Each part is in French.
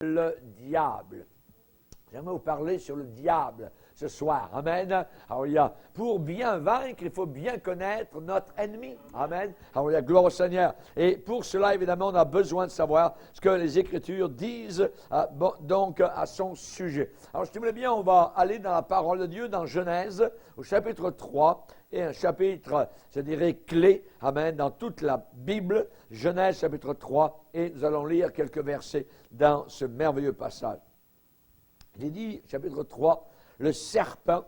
le diable. J'aimerais vous parler sur le diable ce soir. Amen. Alléluia. Pour bien vaincre, il faut bien connaître notre ennemi. Amen. Alléluia. Gloire au Seigneur. Et pour cela, évidemment, on a besoin de savoir ce que les Écritures disent donc à son sujet. Alors, si vous voulez bien, on va aller dans la parole de Dieu, dans Genèse, au chapitre 3, et un chapitre, je dirais, clé, amen, dans toute la Bible, Genèse, chapitre 3, et nous allons lire quelques versets dans ce merveilleux passage. Il est dit, chapitre 3, le serpent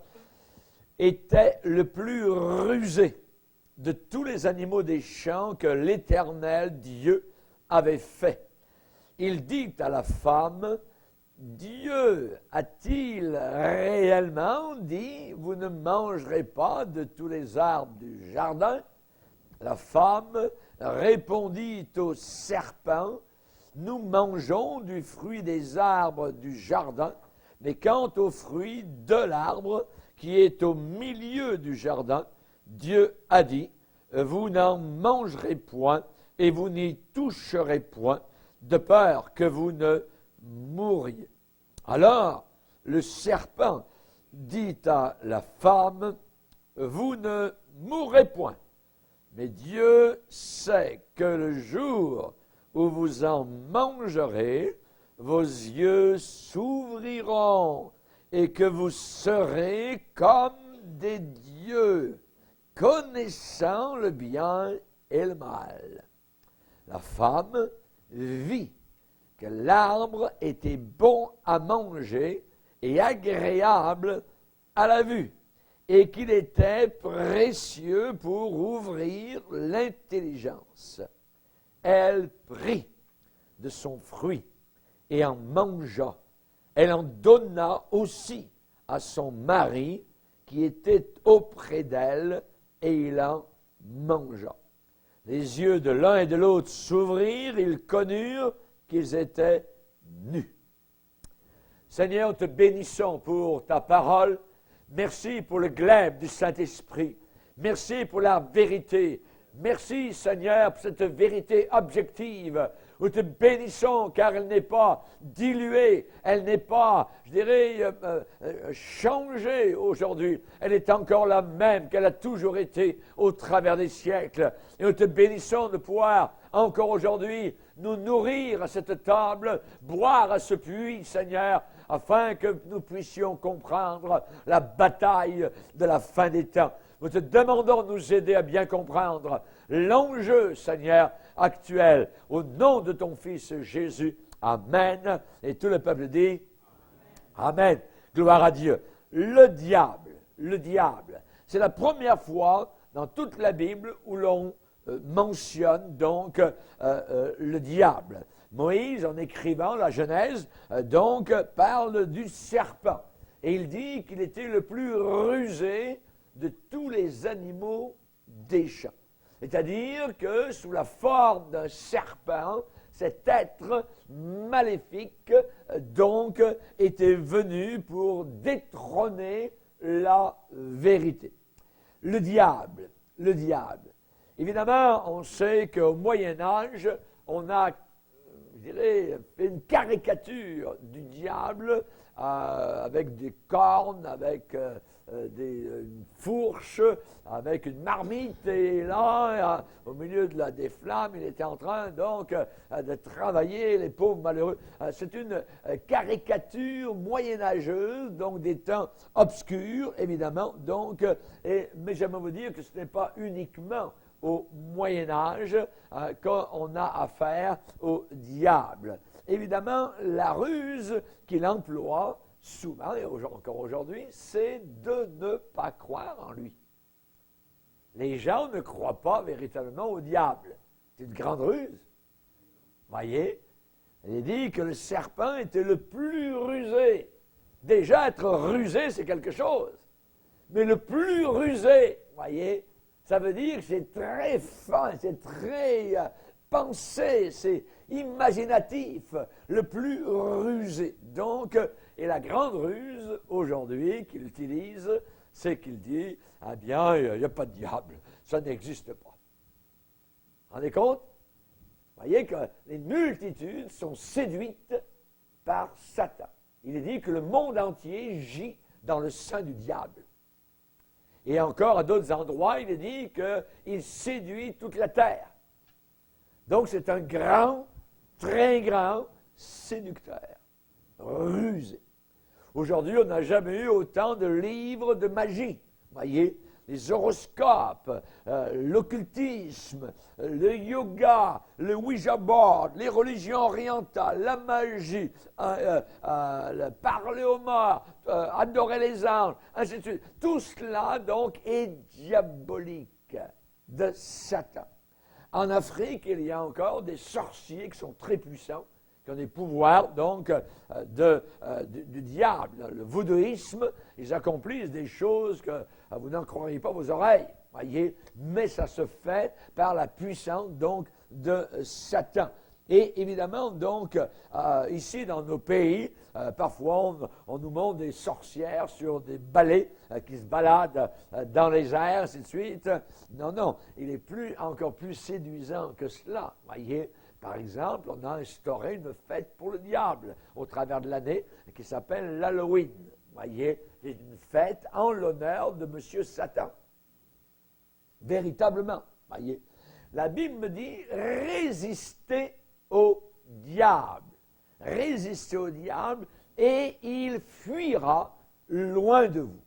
était le plus rusé de tous les animaux des champs que l'Éternel Dieu avait fait. Il dit à la femme, Dieu a-t-il réellement dit, vous ne mangerez pas de tous les arbres du jardin? La femme répondit au serpent, nous mangeons du fruit des arbres du jardin, mais quant au fruit de l'arbre qui est au milieu du jardin, Dieu a dit, vous n'en mangerez point et vous n'y toucherez point, de peur que vous ne mouriez. Alors, le serpent dit à la femme, vous ne mourrez point, mais Dieu sait que le jour où vous en mangerez, vos yeux s'ouvriront et que vous serez comme des dieux, connaissant le bien et le mal. La femme vit que l'arbre était bon à manger et agréable à la vue, et qu'il était précieux pour ouvrir l'intelligence. Elle prit de son fruit et en mangea. Elle en donna aussi à son mari qui était auprès d'elle, et il en mangea. Les yeux de l'un et de l'autre s'ouvrirent, ils connurent qu'ils étaient nus. Seigneur, te bénissons pour ta parole. Merci pour le glaive du Saint-Esprit. Merci pour la vérité. Merci, Seigneur, pour cette vérité objective. Nous te bénissons car elle n'est pas diluée, elle n'est pas, je dirais, changée aujourd'hui. Elle est encore la même qu'elle a toujours été au travers des siècles. Et nous te bénissons de pouvoir encore aujourd'hui nous nourrir à cette table, boire à ce puits, Seigneur, afin que nous puissions comprendre la bataille de la fin des temps. Nous te demandons de nous aider à bien comprendre l'enjeu, Seigneur, actuel. Au nom de ton Fils Jésus, Amen. Et tout le peuple dit, Amen. Gloire à Dieu. Le diable, c'est la première fois dans toute la Bible où l'on mentionne donc le diable. Moïse, en écrivant la Genèse, parle du serpent. Et il dit qu'il était le plus rusé de tous les animaux des champs. C'est-à-dire que sous la forme d'un serpent, cet être maléfique était venu pour détrôner la vérité. Le diable. Évidemment, on sait qu'au Moyen-Âge, on a, je dirais, fait une caricature du diable avec des cornes, avec une fourche, avec une marmite, et là, au milieu des flammes, il était en train de travailler, les pauvres malheureux. C'est une caricature moyenâgeuse, donc des temps obscurs, évidemment, mais j'aimerais vous dire que ce n'est pas uniquement au Moyen-Âge qu'on a affaire au diable. Évidemment, la ruse qu'il emploie souvent, et encore aujourd'hui, c'est de ne pas croire en lui. Les gens ne croient pas véritablement au diable. C'est une grande ruse. Voyez, il dit que le serpent était le plus rusé. Déjà, être rusé, c'est quelque chose. Mais le plus rusé, voyez, ça veut dire que c'est très fin, c'est très pensé, c'est imaginatif, le plus rusé. Et la grande ruse aujourd'hui qu'il utilise, c'est qu'il dit, ah bien, il n'y a pas de diable, ça n'existe pas. Vous vous rendez compte? Vous voyez que les multitudes sont séduites par Satan. Il est dit que le monde entier gît dans le sein du diable. Et encore à d'autres endroits, il est dit qu'il séduit toute la terre. Donc c'est un grand, très grand séducteur, rusé. Aujourd'hui, on n'a jamais eu autant de livres de magie. Voyez, les horoscopes, l'occultisme, le yoga, le Ouija board, les religions orientales, la magie, parler aux morts, adorer les anges, ainsi de suite. Tout cela, donc, est diabolique de Satan. En Afrique, il y a encore des sorciers qui sont très puissants, qui ont des pouvoirs, donc, du diable. Le vaudouisme, ils accomplissent des choses que vous n'en croiriez pas vos oreilles, voyez, mais ça se fait par la puissance, donc, de Satan. Et évidemment, donc, ici dans nos pays, parfois on nous montre des sorcières sur des balais qui se baladent dans les airs, ainsi de suite. Non, il est encore plus séduisant que cela, voyez. Par exemple, on a instauré une fête pour le diable au travers de l'année qui s'appelle l'Halloween. Voyez, c'est une fête en l'honneur de M. Satan. Véritablement, voyez. La Bible me dit résistez au diable. Résistez au diable et il fuira loin de vous.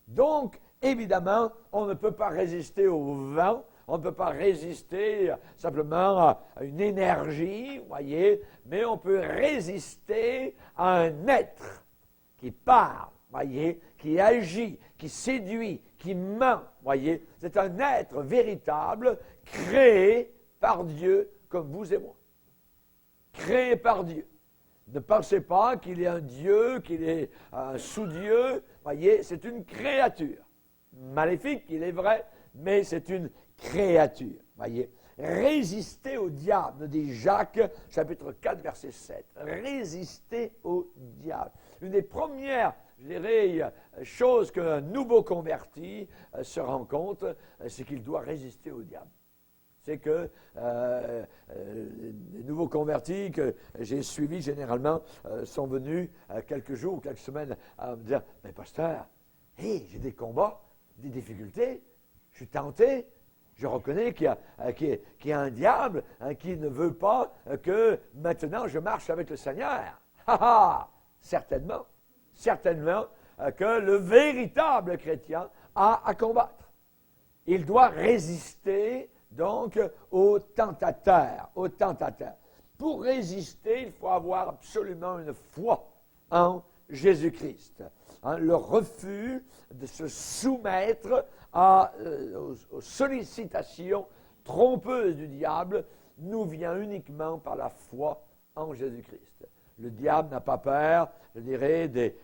Donc, évidemment, on ne peut pas résister au vent. On ne peut pas résister simplement à une énergie, voyez, mais on peut résister à un être qui parle, voyez, qui agit, qui séduit, qui ment, voyez. C'est un être véritable, créé par Dieu comme vous et moi. Créé par Dieu. Ne pensez pas qu'il est un Dieu, qu'il est un sous-Dieu, voyez, c'est une créature. Maléfique, il est vrai, mais c'est une créature, voyez. Résistez au diable, nous dit Jacques, chapitre 4, verset 7. Résistez au diable. Une des premières, je dirais, choses qu'un nouveau converti se rend compte, c'est qu'il doit résister au diable. C'est que les nouveaux convertis que j'ai suivis généralement sont venus quelques jours ou quelques semaines à me dire « Mais pasteur, hey, j'ai des combats, des difficultés, je suis tenté. » Je reconnais qu'il y a un diable qui ne veut pas que maintenant je marche avec le Seigneur. Certainement que le véritable chrétien a à combattre. Il doit résister donc au tentateur. Pour résister, il faut avoir absolument une foi en Jésus-Christ. Le refus de se soumettre aux sollicitations trompeuses du diable nous vient uniquement par la foi en Jésus-Christ. Le diable n'a pas peur, je dirais, des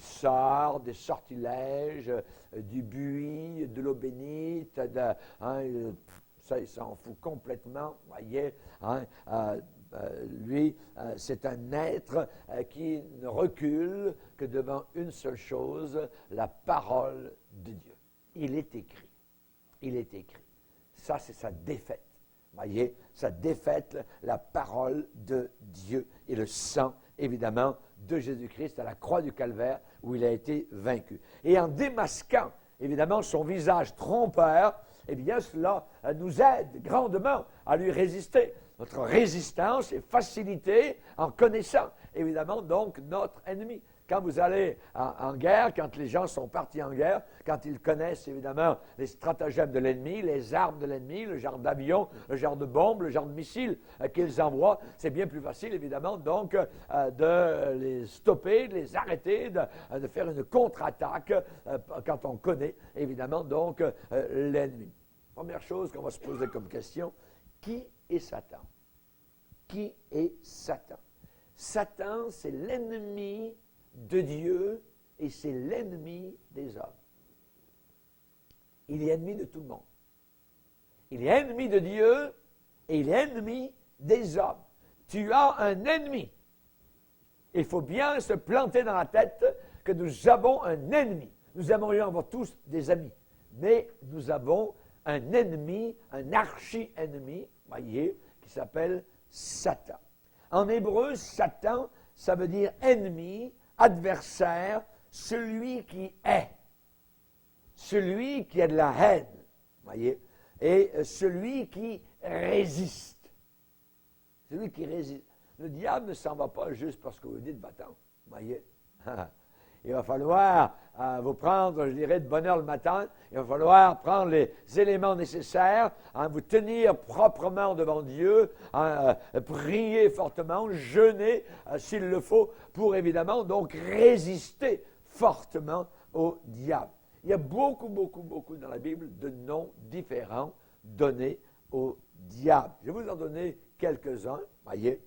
sorts, des sortilèges, du buis, de l'eau bénite, ça, il s'en fout complètement, voyez. Lui, c'est un être qui ne recule que devant une seule chose, la parole de Dieu. Il est écrit. Ça, c'est sa défaite. Voyez, sa défaite, la parole de Dieu et le sang, évidemment, de Jésus-Christ à la croix du Calvaire où il a été vaincu. Et en démasquant, évidemment, son visage trompeur, eh bien, cela nous aide grandement à lui résister. Notre résistance est facilitée en connaissant, évidemment, donc, notre ennemi. Quand vous allez en guerre, quand les gens sont partis en guerre, quand ils connaissent évidemment les stratagèmes de l'ennemi, les armes de l'ennemi, le genre d'avion, le genre de bombe, le genre de missile qu'ils envoient, c'est bien plus facile évidemment donc de les stopper, de les arrêter, de faire une contre-attaque quand on connaît évidemment donc l'ennemi. Première chose qu'on va se poser comme question, qui est Satan? Qui est Satan? Satan, c'est l'ennemi de Dieu et c'est l'ennemi des hommes. Il est ennemi de tout le monde. Il est ennemi de Dieu et il est ennemi des hommes. Tu as un ennemi. Il faut bien se planter dans la tête que nous avons un ennemi. Nous aimerions avoir tous des amis, mais nous avons un ennemi, un archi-ennemi, voyez, qui s'appelle Satan. En hébreu, Satan, ça veut dire ennemi, adversaire, celui qui est. Celui qui a de la haine, voyez, et celui qui résiste. Celui qui résiste. Le diable ne s'en va pas juste parce que vous dites va-t'en, voyez. Il va falloir vous prendre, je dirais, de bonne heure le matin. Il va falloir prendre les éléments nécessaires, vous tenir proprement devant Dieu, prier fortement, jeûner s'il le faut, pour évidemment donc résister fortement au diable. Il y a beaucoup dans la Bible de noms différents donnés au diable. Je vais vous en donner quelques-uns, voyez.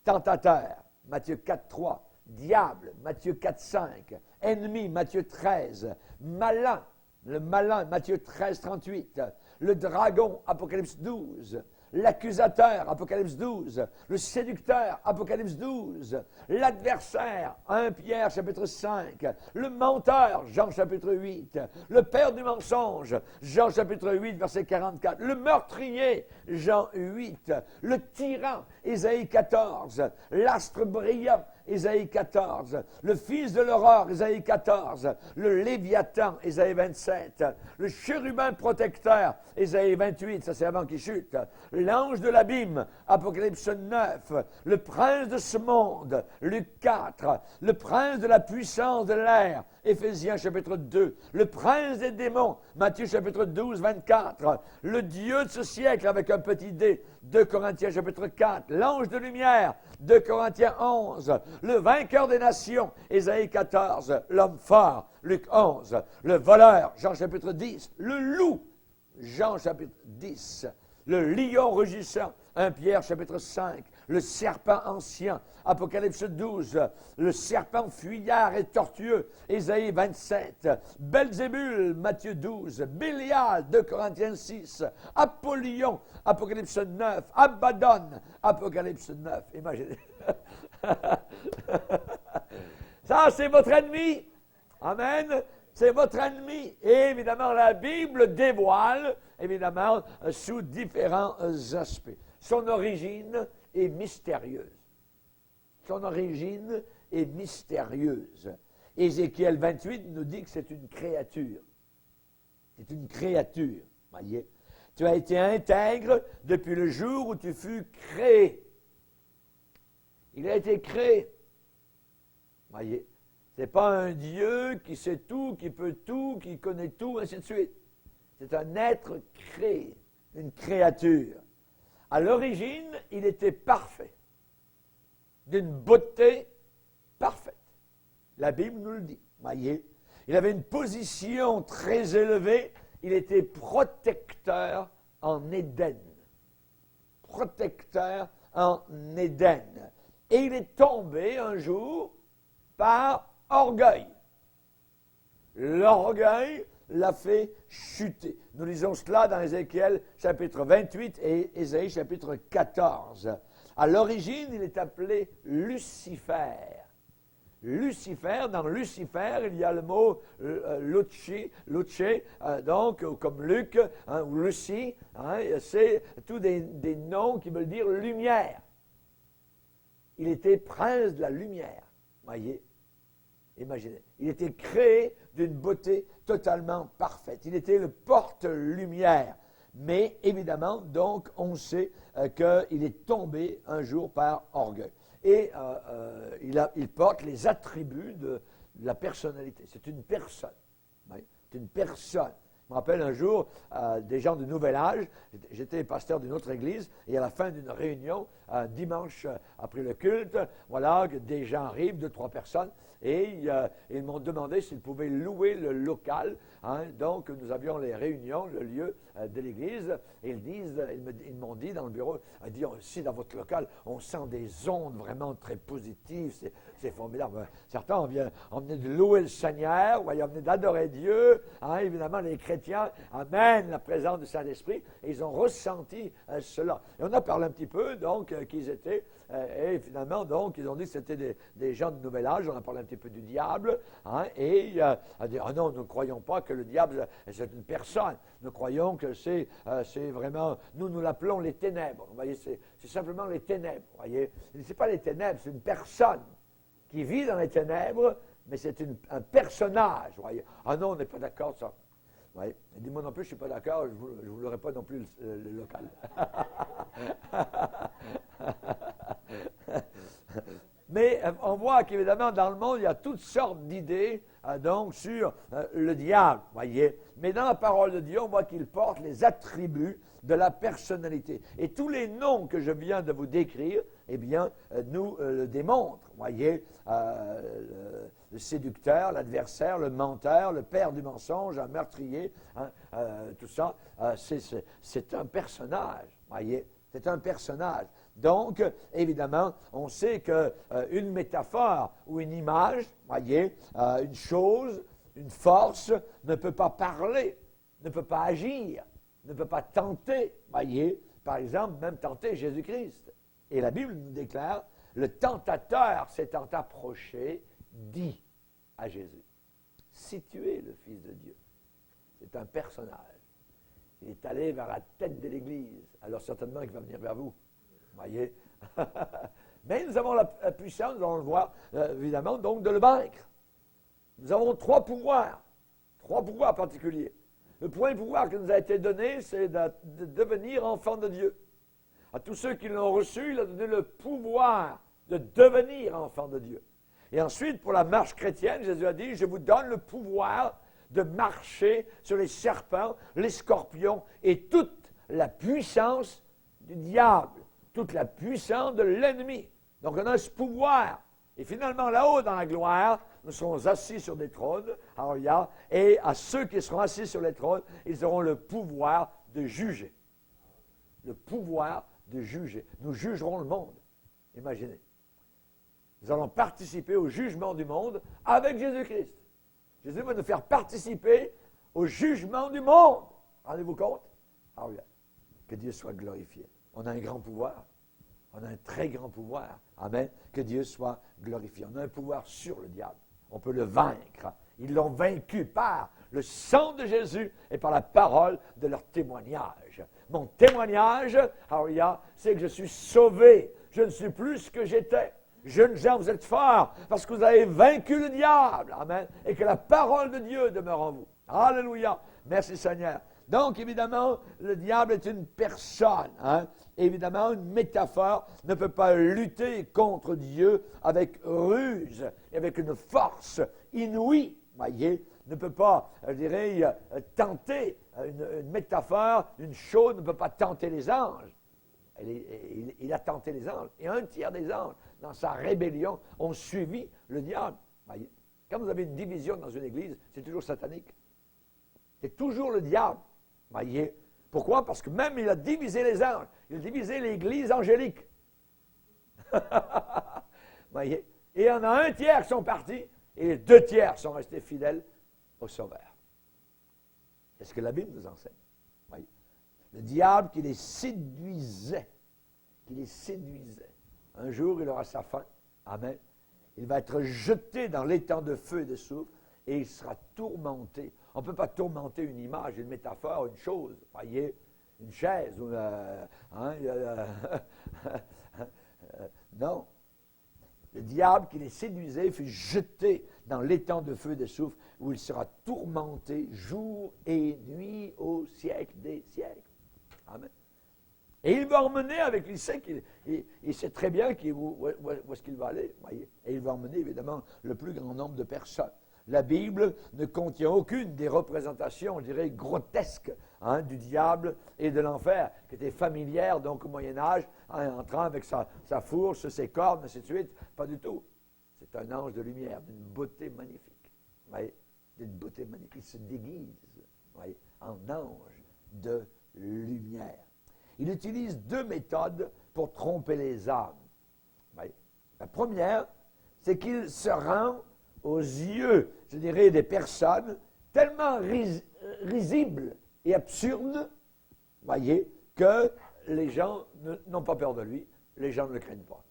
Tentateur, Matthieu 4,3. Diable, Matthieu 4,5. Ennemi, Matthieu 13. Malin, le malin, Matthieu 13,38. Le dragon, Apocalypse 12. L'accusateur, Apocalypse 12. Le séducteur, Apocalypse 12. L'adversaire, 1 Pierre chapitre 5. Le menteur, Jean chapitre 8. Le père du mensonge, Jean chapitre 8, verset 44. Le meurtrier, Jean 8. Le tyran, Ésaïe 14. L'astre brillant, Ésaïe 14, le fils de l'aurore, Ésaïe 14, le Léviathan, Ésaïe 27, le chérubin protecteur, Ésaïe 28, ça c'est avant qu'il chute, l'ange de l'abîme, Apocalypse 9, le prince de ce monde, Luc 4, le prince de la puissance de l'air, Éphésiens chapitre 2, le prince des démons, Matthieu chapitre 12, 24, le Dieu de ce siècle avec un petit d, 2 Corinthiens chapitre 4, l'ange de lumière, 2 Corinthiens 11, le vainqueur des nations, Ésaïe 14, l'homme fort, Luc 11, le voleur, Jean chapitre 10, le loup, Jean chapitre 10, le lion rugissant, 1 Pierre chapitre 5, le serpent ancien, Apocalypse 12, le serpent fuyard et tortueux, Ésaïe 27, Belzébul, Matthieu 12, Bélial, 2 Corinthiens 6, Apollyon, Apocalypse 9, Abaddon, Apocalypse 9. Imaginez. Ça, c'est votre ennemi. Amen. C'est votre ennemi. Et évidemment, la Bible dévoile, évidemment, sous différents aspects. Son origine est mystérieuse. Son origine est mystérieuse. Ézéchiel 28 nous dit que c'est une créature. C'est une créature, voyez. Tu as été intègre depuis le jour où tu fus créé. Il a été créé. Voyez. Ce n'est pas un Dieu qui sait tout, qui peut tout, qui connaît tout, ainsi de suite. C'est un être créé, une créature. À l'origine, il était parfait, d'une beauté parfaite. La Bible nous le dit, voyez. Il avait une position très élevée, il était protecteur en Éden. Protecteur en Éden. Et il est tombé un jour par orgueil. L'orgueil l'a fait chuter. Nous lisons cela dans Ézéchiel chapitre 28 et Ésaïe chapitre 14. À l'origine, il est appelé Lucifer. Lucifer, dans Lucifer, il y a le mot Luce, donc comme Luc, ou Lucie, c'est tous des noms qui veulent dire lumière. Il était prince de la lumière, voyez. Imaginez, il était créé d'une beauté totalement parfaite. Il était le porte-lumière. Mais évidemment, donc, on sait qu'il est tombé un jour par orgueil. Et il porte les attributs de la personnalité. C'est une personne. Oui, c'est une personne. Je me rappelle un jour, des gens du Nouvel Âge, j'étais pasteur d'une autre église, et à la fin d'une réunion, dimanche après le culte, voilà, que des gens arrivent, 2-3 personnes, et ils m'ont demandé s'ils pouvaient louer le local. Donc, nous avions les réunions, le lieu de l'église, et ils m'ont dit dans le bureau, ici dans votre local, on sent des ondes vraiment très positives, c'est formidable. Certains, on venait de louer le Seigneur, on venait d'adorer Dieu, évidemment, les chrétiens amènent la présence du Saint-Esprit, et ils ont ressenti cela. Et on a parlé un petit peu, donc, qui ils étaient, et finalement, donc, ils ont dit que c'était des gens de nouvel âge, on a parlé un petit peu du diable, et a dit, non, nous ne croyons pas que le diable, c'est une personne, nous croyons que c'est vraiment, nous l'appelons les ténèbres, vous voyez, c'est simplement les ténèbres, vous voyez, ce n'est pas les ténèbres, c'est une personne, qui vit dans les ténèbres, mais c'est un personnage, voyez. Ah non, on n'est pas d'accord, ça. Oui. Dis-moi non plus, je ne suis pas d'accord, je ne vous l'aurai pas non plus le local. Mais on voit qu'évidemment, dans le monde, il y a toutes sortes d'idées donc sur le diable, voyez. Mais dans la parole de Dieu, on voit qu'il porte les attributs de la personnalité. Et tous les noms que je viens de vous décrire, eh bien, nous le démontrent, voyez. Le séducteur, l'adversaire, le menteur, le père du mensonge, un meurtrier, hein, tout ça, c'est un personnage, voyez. C'est un personnage. Donc, évidemment, on sait qu'une métaphore ou une image, voyez, une chose, une force, ne peut pas parler, ne peut pas agir, ne peut pas tenter, voyez, par exemple, même tenter Jésus-Christ. Et la Bible nous déclare, le tentateur s'étant approché, dit à Jésus, si tu es le Fils de Dieu, c'est un personnage. Il est allé vers la tête de l'Église, alors certainement il va venir vers vous. Voyez. Mais nous avons la puissance, nous allons le voir, évidemment, donc de le vaincre. Nous avons trois pouvoirs particuliers. Le premier pouvoir qui nous a été donné, c'est de devenir enfant de Dieu. À tous ceux qui l'ont reçu, il a donné le pouvoir de devenir enfant de Dieu. Et ensuite, pour la marche chrétienne, Jésus a dit, je vous donne le pouvoir de marcher sur les serpents, les scorpions et toute la puissance du diable. Toute la puissance de l'ennemi. Donc, on a ce pouvoir. Et finalement, là-haut, dans la gloire, nous serons assis sur des trônes. Alléluia. Et à ceux qui seront assis sur les trônes, ils auront le pouvoir de juger. Le pouvoir de juger. Nous jugerons le monde. Imaginez. Nous allons participer au jugement du monde avec Jésus-Christ. Jésus va nous faire participer au jugement du monde. Rendez-vous compte? Alléluia. Que Dieu soit glorifié. On a un grand pouvoir. On a un très grand pouvoir. Amen. Que Dieu soit glorifié. On a un pouvoir sur le diable. On peut le vaincre. Ils l'ont vaincu par le sang de Jésus et par la parole de leur témoignage. Mon témoignage, alléluia, c'est que je suis sauvé. Je ne suis plus ce que j'étais. Jeunes gens, vous êtes forts parce que vous avez vaincu le diable. Amen. Et que la parole de Dieu demeure en vous. Alléluia. Merci Seigneur. Donc, évidemment, le diable est une personne. Hein? Évidemment, une métaphore ne peut pas lutter contre Dieu avec ruse et avec une force inouïe. Voyez, ne peut pas, je dirais, tenter une métaphore, une chose ne peut pas tenter les anges. Il a tenté les anges. Et un tiers des anges, dans sa rébellion, ont suivi le diable. Voyez, quand vous avez une division dans une église, c'est toujours satanique. C'est toujours le diable. Voyez. Pourquoi? Parce que même il a divisé les anges. Il a divisé l'église angélique. Voyez. Et il y en a un tiers qui sont partis et les deux tiers sont restés fidèles au Sauveur. C'est ce que la Bible nous enseigne. Voyez. Le diable qui les séduisait, un jour il aura sa fin. Amen. Il va être jeté dans l'étang de feu et de soufre et il sera tourmenté. On ne peut pas tourmenter une image, une métaphore, une chose, voyez, une chaise. Non. Le diable qui les séduisait fut jeté dans l'étang de feu et de soufre où il sera tourmenté jour et nuit au siècle des siècles. Amen. Et il va emmener avec lui, il sait très bien où est-ce qu'il va aller, voyez. Et il va emmener évidemment le plus grand nombre de personnes. La Bible ne contient aucune des représentations, je dirais, grotesques du diable et de l'enfer, qui étaient familières donc au Moyen-Âge, entrant avec sa fourche, ses cornes, ainsi de suite. Pas du tout. C'est un ange de lumière, d'une beauté magnifique. Vous voyez, d'une beauté magnifique. Il se déguise, vous voyez, en ange de lumière. Il utilise deux méthodes pour tromper les âmes. Vous voyez. La première, c'est qu'il se rend aux yeux, je dirais, des personnes tellement risibles et absurdes, voyez, que les gens n'ont pas peur de lui, les gens ne le craignent pas.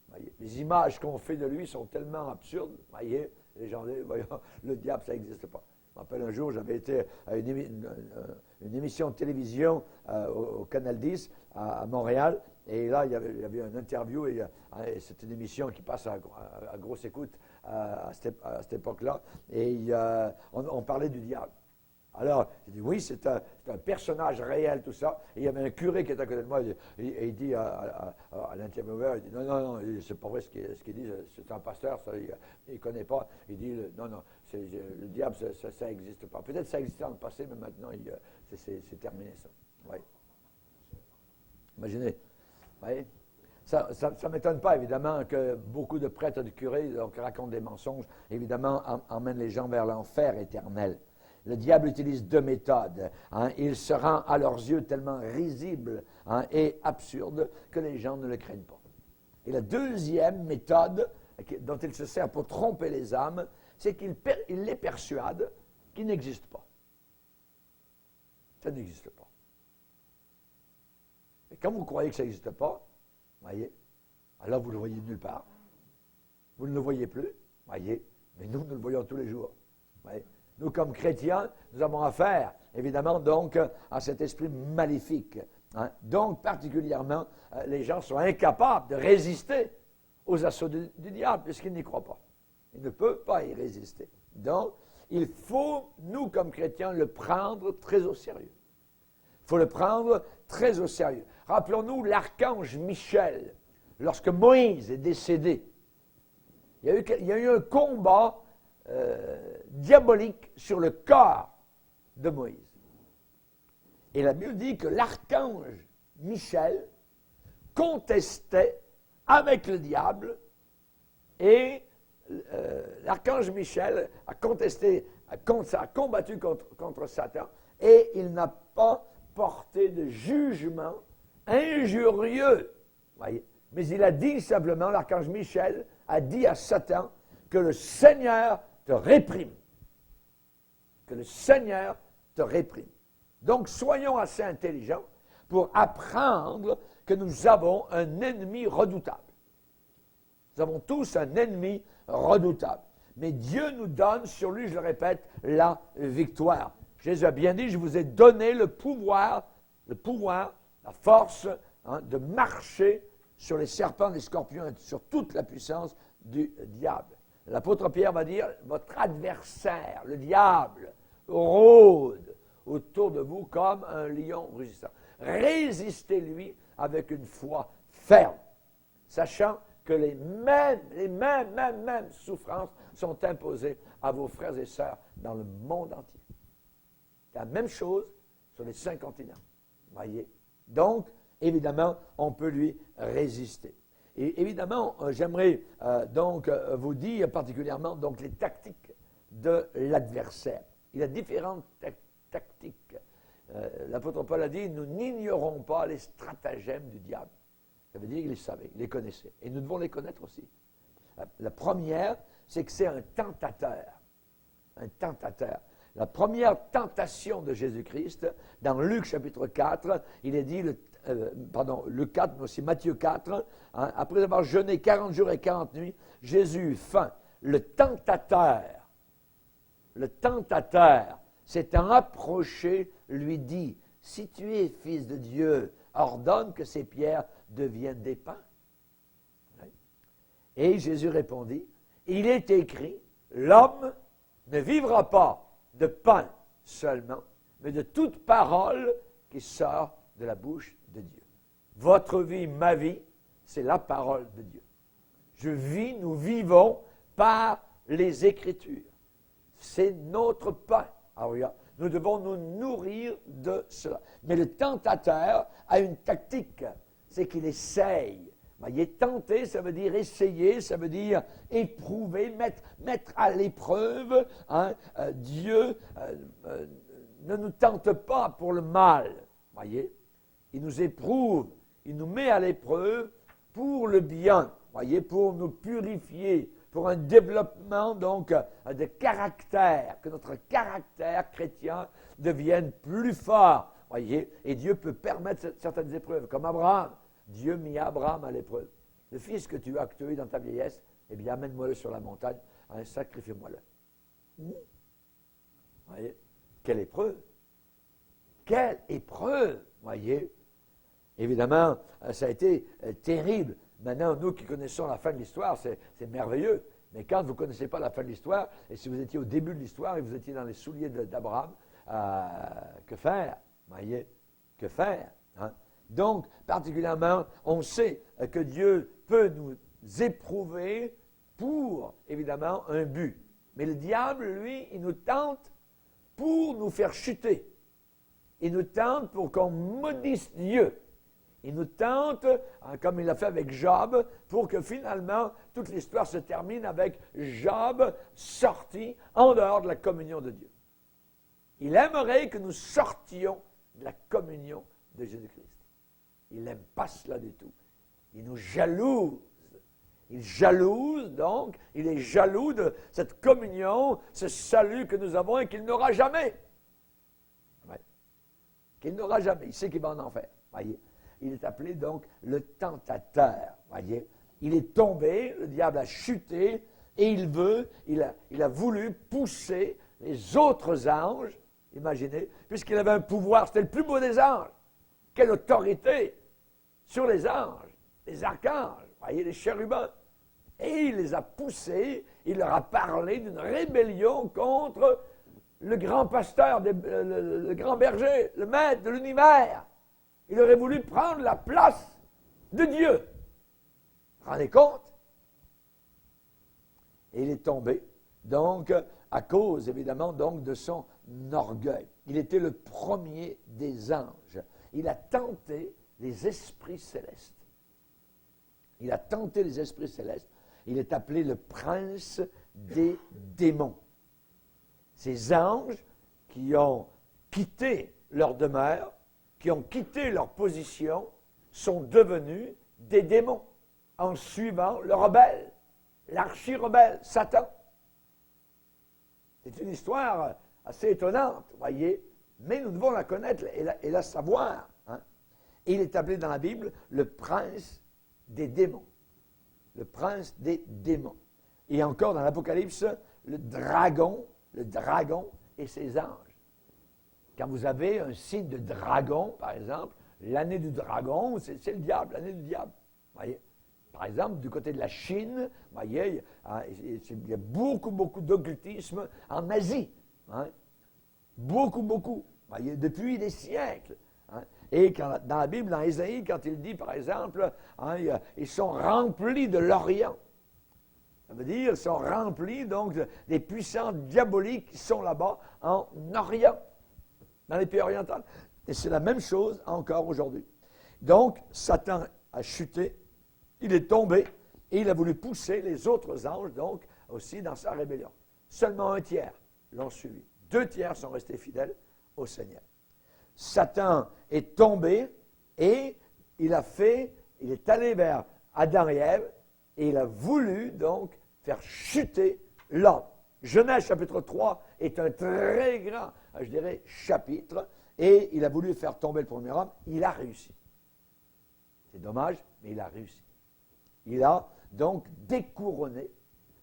Voyez, les images qu'on fait de lui sont tellement absurdes, voyez, les gens disent, voyons, le diable, ça n'existe pas. Je me rappelle un jour, j'avais été à une une émission de télévision au Canal 10 à Montréal. Et là, il y avait une interview, et c'est une émission qui passe à grosse écoute à cette époque-là. Et on parlait du diable. Alors, j'ai dit, oui, c'est un personnage réel, tout ça. Et il y avait un curé qui était à côté de moi, et il dit à l'intervieweur, il dit, non, c'est pas vrai ce qu'il dit, c'est un pasteur, ça, il ne connaît pas. Il dit, non, le diable, ça n'existe pas. Peut-être ça existait dans le passé, mais maintenant, c'est terminé, ça. Oui. Imaginez. Oui. Ça ne m'étonne pas, évidemment, que beaucoup de prêtres et de curés donc, racontent des mensonges, évidemment, emmènent les gens vers l'enfer éternel. Le diable utilise deux méthodes. Il se rend à leurs yeux tellement risible et absurde que les gens ne le craignent pas. Et la deuxième méthode dont il se sert pour tromper les âmes, c'est qu'il les persuade qu'ils n'existent pas. Ça n'existe pas. Et quand vous croyez que ça n'existe pas, voyez, alors vous le voyez nulle part. Vous ne le voyez plus, voyez, mais nous le voyons tous les jours. Voyez. Nous, comme chrétiens, nous avons affaire, évidemment, donc, à cet esprit maléfique. Donc, particulièrement, les gens sont incapables de résister aux assauts du diable, puisqu'ils n'y croient pas. Ils ne peuvent pas y résister. Donc, il faut, nous, comme chrétiens, le prendre très au sérieux. Il faut le prendre très au sérieux. Rappelons-nous l'archange Michel, lorsque Moïse est décédé. Il y a eu un combat diabolique sur le corps de Moïse. Et la Bible dit que l'archange Michel contestait avec le diable et l'archange Michel a contesté, a combattu contre Satan et il n'a pas porté de jugement injurieux. Voyez. Mais il a dit simplement, l'archange Michel a dit à Satan que le Seigneur te réprime. Que le Seigneur te réprime. Donc, soyons assez intelligents pour apprendre que nous avons un ennemi redoutable. Nous avons tous un ennemi redoutable. Mais Dieu nous donne sur lui, je le répète, la victoire. Jésus a bien dit, je vous ai donné le pouvoir, la force de marcher sur les serpents, les scorpions et sur toute la puissance du diable. L'apôtre Pierre va dire, votre adversaire, le diable, rôde autour de vous comme un lion rugissant. Résistez-lui avec une foi ferme, sachant que les mêmes souffrances sont imposées à vos frères et sœurs dans le monde entier. C'est la même chose sur les 5 continents. Voyez? Donc, évidemment, on peut lui résister. Et évidemment, j'aimerais donc vous dire particulièrement donc, les tactiques de l'adversaire. Il y a différentes tactiques. L'apôtre Paul a dit, nous n'ignorons pas les stratagèmes du diable. Ça veut dire qu'il les savait, il les connaissait. Et nous devons les connaître aussi. La première, c'est que c'est un tentateur. Un tentateur. La première tentation de Jésus-Christ, dans Luc chapitre 4, il est dit, Luc 4, mais aussi Matthieu 4, après avoir jeûné 40 jours et 40 nuits, Jésus eut faim. Le tentateur, s'étant approché, lui dit, si tu es fils de Dieu, ordonne que ces pierres deviennent des pains. Et Jésus répondit, il est écrit, l'homme ne vivra pas de pain seulement, mais de toute parole qui sort de la bouche de Dieu. Votre vie, ma vie, c'est la parole de Dieu. Je vis, nous vivons par les Écritures. C'est notre pain. Alors, nous devons nous nourrir de cela. Mais le tentateur a une tactique, c'est qu'il essaye. Voyez, tenter, ça veut dire essayer, ça veut dire éprouver, mettre à l'épreuve. Dieu ne nous tente pas pour le mal. Voyez, il nous éprouve, il nous met à l'épreuve pour le bien. Voyez, pour nous purifier, pour un développement donc de caractère, que notre caractère chrétien devienne plus fort. Voyez, et Dieu peut permettre certaines épreuves, comme Abraham. Dieu mit Abraham à l'épreuve. Le fils que tu as eu dans ta vieillesse, eh bien, amène-moi-le sur la montagne, sacrifie-moi-le. Voyez, quelle épreuve. Quelle épreuve, voyez. Évidemment, ça a été terrible. Maintenant, nous qui connaissons la fin de l'histoire, c'est merveilleux. Mais quand vous ne connaissez pas la fin de l'histoire, et si vous étiez au début de l'histoire et vous étiez dans les souliers d'Abraham, que faire? Voyez, que faire? Hein? Donc, particulièrement, on sait que Dieu peut nous éprouver pour, évidemment, un but. Mais le diable, lui, il nous tente pour nous faire chuter. Il nous tente pour qu'on maudisse Dieu. Il nous tente, comme il l'a fait avec Job, pour que finalement, toute l'histoire se termine avec Job sorti en dehors de la communion de Dieu. Il aimerait que nous sortions de la communion de Jésus-Christ. Il n'aime pas cela du tout. Il nous jalouse. Il jalouse donc, il est jaloux de cette communion, ce salut que nous avons et qu'il n'aura jamais. Ouais. Qu'il n'aura jamais. Il sait qu'il va en enfer. Voyez. Il est appelé donc le tentateur. Voyez. Il est tombé, le diable a chuté et il a voulu pousser les autres anges, imaginez, puisqu'il avait un pouvoir, c'était le plus beau des anges. Quelle autorité sur les anges, les archanges, voyez, les chérubins. Et il les a poussés, il leur a parlé d'une rébellion contre le grand pasteur, le grand berger, le maître de l'univers. Il aurait voulu prendre la place de Dieu. Vous vous rendez compte? Et il est tombé, donc, à cause, évidemment, donc, de son orgueil. Il était le premier des anges. Il a tenté les esprits célestes. Il a tenté les esprits célestes. Il est appelé le prince des démons. Ces anges qui ont quitté leur demeure, qui ont quitté leur position, sont devenus des démons en suivant le rebelle, l'archi-rebelle, Satan. C'est une histoire assez étonnante, voyez, mais nous devons la connaître et la savoir. Hein? Et il est appelé dans la Bible le prince des démons. Le prince des démons. Et encore dans l'Apocalypse, le dragon et ses anges. Quand vous avez un signe de dragon, par exemple, l'année du dragon, c'est le diable, l'année du diable. Voyez? Par exemple, du côté de la Chine, voyez, il y a beaucoup d'occultisme en Asie. Hein? Beaucoup. Voyez, depuis des siècles. Hein? Et dans la Bible, dans Ésaïe, quand il dit, par exemple, hein, ils sont remplis de l'Orient. Ça veut dire, ils sont remplis, donc, des puissants diaboliques qui sont là-bas en Orient, dans les pays orientaux. Et c'est la même chose encore aujourd'hui. Donc, Satan a chuté, il est tombé, et il a voulu pousser les autres anges, donc, aussi dans sa rébellion. Seulement un tiers l'ont suivi. 2 tiers sont restés fidèles au Seigneur. Satan est tombé et il est allé vers Adam et Ève et il a voulu donc faire chuter l'homme. Genèse chapitre 3 est un très grand, je dirais, chapitre et il a voulu faire tomber le premier homme. Il a réussi. C'est dommage, mais il a réussi. Il a donc découronné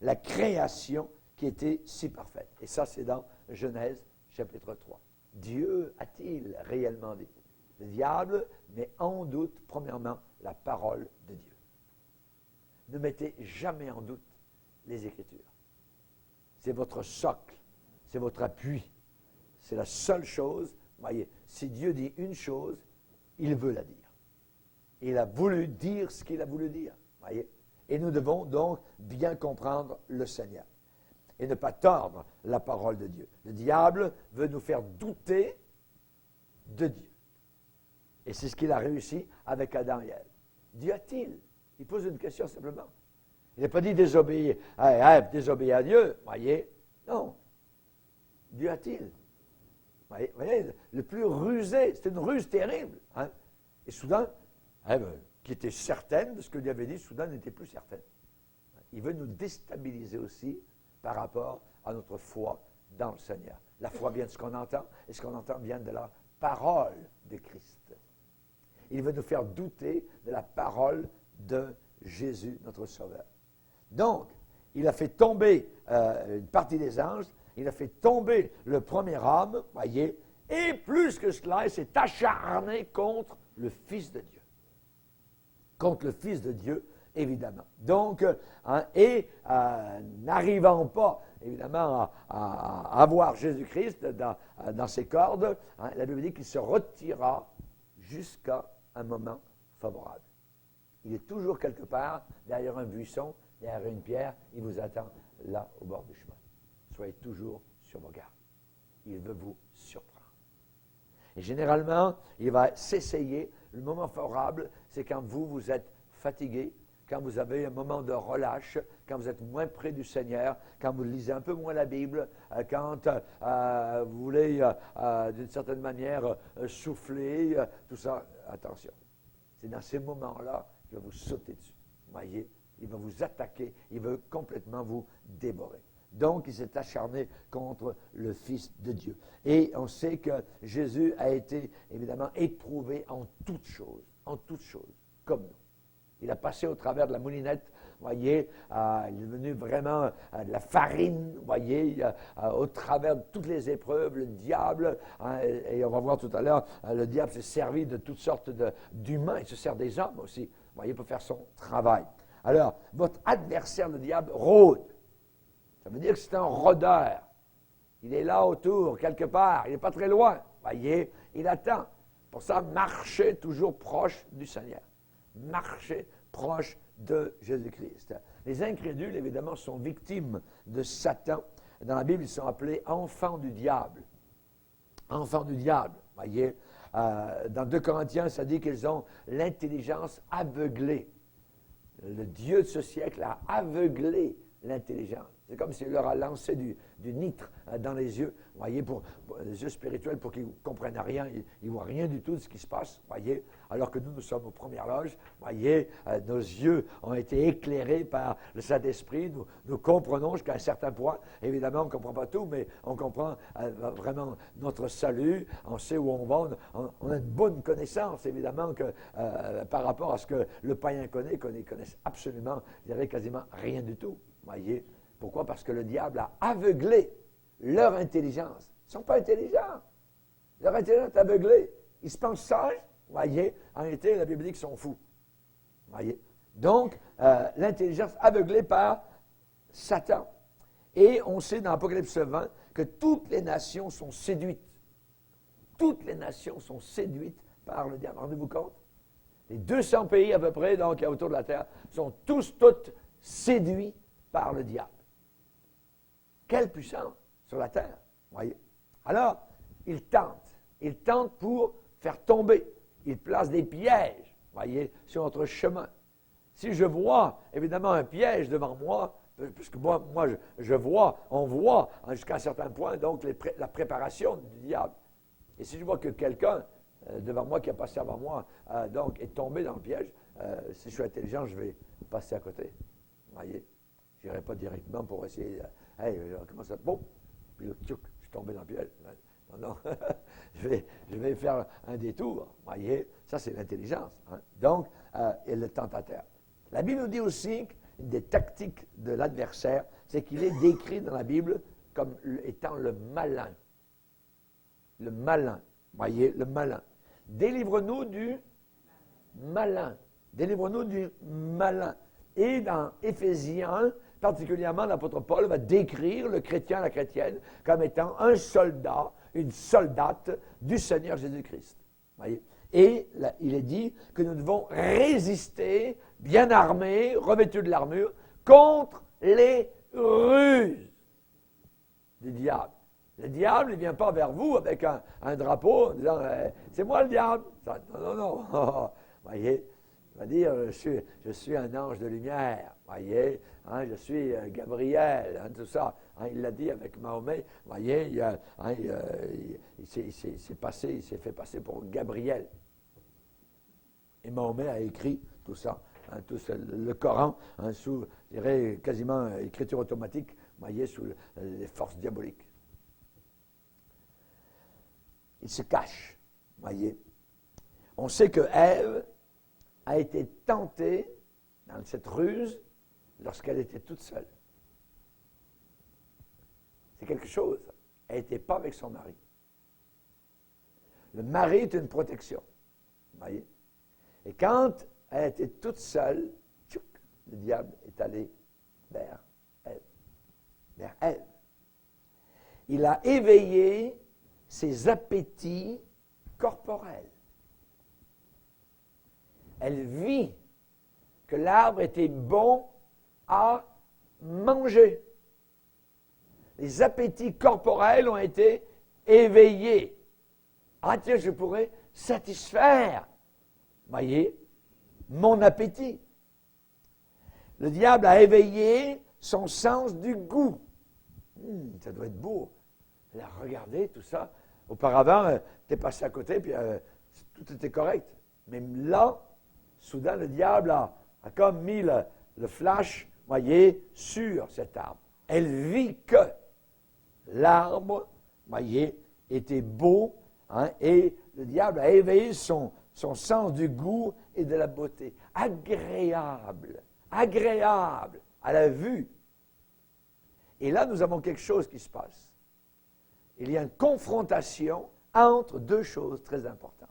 la création qui était si parfaite. Et ça, c'est dans Genèse chapitre 3. Dieu a-t-il réellement dit? Le diable met en doute, premièrement, la parole de Dieu. Ne mettez jamais en doute les Écritures. C'est votre socle, c'est votre appui. C'est la seule chose, voyez, si Dieu dit une chose, il veut la dire. Il a voulu dire ce qu'il a voulu dire, voyez. Et nous devons donc bien comprendre le Seigneur et ne pas tordre la parole de Dieu. Le diable veut nous faire douter de Dieu. Et c'est ce qu'il a réussi avec Adam et Ève. Dieu a-t-il? Il pose une question simplement. Il n'a pas dit désobéir à Ève, désobéir à Dieu, voyez. Non. Dieu a-t-il? Voyez, le plus rusé, c'est une ruse terrible. Hein? Et soudain, Ève, qui était certaine de ce que Dieu avait dit, soudain n'était plus certaine. Il veut nous déstabiliser aussi par rapport à notre foi dans le Seigneur. La foi vient de ce qu'on entend, et ce qu'on entend vient de la parole de Christ. Il veut nous faire douter de la parole de Jésus, notre Sauveur. Donc, il a fait tomber une partie des anges, il a fait tomber le premier homme, voyez, Et plus que cela, il s'est acharné contre le Fils de Dieu. Contre le Fils de Dieu, évidemment. Donc, n'arrivant pas, évidemment, à avoir Jésus-Christ dans ses cordes, la Bible dit qu'il se retira jusqu'à un moment favorable. Il est toujours quelque part, derrière un buisson, derrière une pierre, il vous attend là, au bord du chemin. Soyez toujours sur vos gardes. Il veut vous surprendre. Et généralement, il va s'essayer. Le moment favorable, c'est quand vous êtes fatigué, quand vous avez un moment de relâche, quand vous êtes moins près du Seigneur, quand vous lisez un peu moins la Bible, quand vous voulez, d'une certaine manière, souffler, tout ça. Attention, c'est dans ces moments-là qu'il va vous sauter dessus. Vous voyez, il va vous attaquer, il veut complètement vous dévorer. Donc, il s'est acharné contre le Fils de Dieu. Et on sait que Jésus a été, évidemment, éprouvé en toutes choses, comme nous. Il a passé au travers de la moulinette, vous voyez, il est devenu vraiment de la farine, vous voyez, au travers de toutes les épreuves, le diable, et on va voir tout à l'heure, le diable s'est servi de toutes sortes d'humains, il se sert des hommes aussi, vous voyez, pour faire son travail. Alors, votre adversaire, le diable, rôde. Ça veut dire que c'est un rôdeur. Il est là autour, quelque part, il n'est pas très loin, vous voyez, il attend. Pour ça, marchez toujours proche du Seigneur. Marchez proche de Jésus-Christ. Les incrédules, évidemment, sont victimes de Satan. Dans la Bible, ils sont appelés enfants du diable. Enfants du diable, voyez. Dans 2 Corinthiens, ça dit qu'ils ont l'intelligence aveuglée. Le Dieu de ce siècle a aveuglé l'intelligence. C'est comme s'il leur a lancé du nitre dans les yeux, voyez, pour les yeux spirituels, pour qu'ils ne comprennent rien, ils ne voient rien du tout de ce qui se passe, voyez, alors que nous sommes aux premières loges, voyez, nos yeux ont été éclairés par le Saint-Esprit, nous comprenons jusqu'à un certain point, évidemment on ne comprend pas tout, mais on comprend vraiment notre salut, on sait où on va, on a une bonne connaissance, évidemment, que par rapport à ce que le païen connaît, qu'on ne connaisse absolument, je dirais quasiment rien du tout, voyez. Pourquoi? Parce que le diable a aveuglé leur intelligence. Ils ne sont pas intelligents. Leur intelligence est aveuglée. Ils se pensent sages. Voyez, en réalité, la Bible dit qu'ils sont fous. Voyez. Donc, l'intelligence aveuglée par Satan. Et on sait dans Apocalypse 20 que toutes les nations sont séduites. Toutes les nations sont séduites par le diable. Rendez-vous compte? Les 200 pays à peu près, donc autour de la terre, sont tous séduits par le diable. Quelle puissance sur la terre, voyez. Alors, il tente pour faire tomber. Il place des pièges, voyez, sur notre chemin. Si je vois, évidemment, un piège devant moi, puisque moi je vois, on voit jusqu'à un certain point, donc la préparation du diable. Et si je vois que quelqu'un devant moi qui a passé avant moi, donc est tombé dans le piège, si je suis intelligent, je vais passer à côté, voyez. Je n'irai pas directement pour essayer, hey, comment ça, bon, puis là, tchouk, je suis tombé dans le piège. Non, je vais faire un détour, voyez, ça c'est l'intelligence. Hein. Donc, et le tentateur. La Bible nous dit aussi qu'une des tactiques de l'adversaire, c'est qu'il est décrit dans la Bible comme étant le malin. Le malin, voyez, le malin. Délivre-nous du malin. Délivre-nous du malin. Et dans Éphésiens, particulièrement, l'apôtre Paul va décrire le chrétien, la chrétienne, comme étant un soldat, une soldate du Seigneur Jésus-Christ. Voyez? Et là, il est dit que nous devons résister, bien armés, revêtus de l'armure, contre les ruses du diable. Le diable, il ne vient pas vers vous avec un drapeau en disant c'est moi le diable. Non. Voyez? Il va dire, je suis un ange de lumière, voyez, hein, je suis Gabriel, hein, tout ça. Hein, il l'a dit avec Mahomet, voyez, il s'est fait passer pour Gabriel. Et Mahomet a écrit tout ça, hein, le Coran, hein, sous, je dirais, quasiment écriture automatique, voyez, sous les forces diaboliques. Il se cache, voyez. On sait que Ève a été tentée dans cette ruse lorsqu'elle était toute seule. C'est quelque chose. Elle n'était pas avec son mari. Le mari est une protection. Vous voyez? Et quand elle était toute seule, tchouk, le diable est allé vers elle. Vers elle. Il a éveillé ses appétits corporels. Elle vit que l'arbre était bon à manger. Les appétits corporels ont été éveillés. Ah tiens, je pourrais satisfaire, voyez, mon appétit. Le diable a éveillé son sens du goût. Ça doit être beau. Elle a regardé tout ça. Auparavant, tu es passé à côté, puis tout était correct. Mais là, soudain, le diable a comme mis le flash, voyez, sur cet arbre. Elle vit que l'arbre, voyez, était beau, hein, et le diable a éveillé son sens du goût et de la beauté. Agréable, agréable à la vue. Et là, nous avons quelque chose qui se passe. Il y a une confrontation entre deux choses très importantes.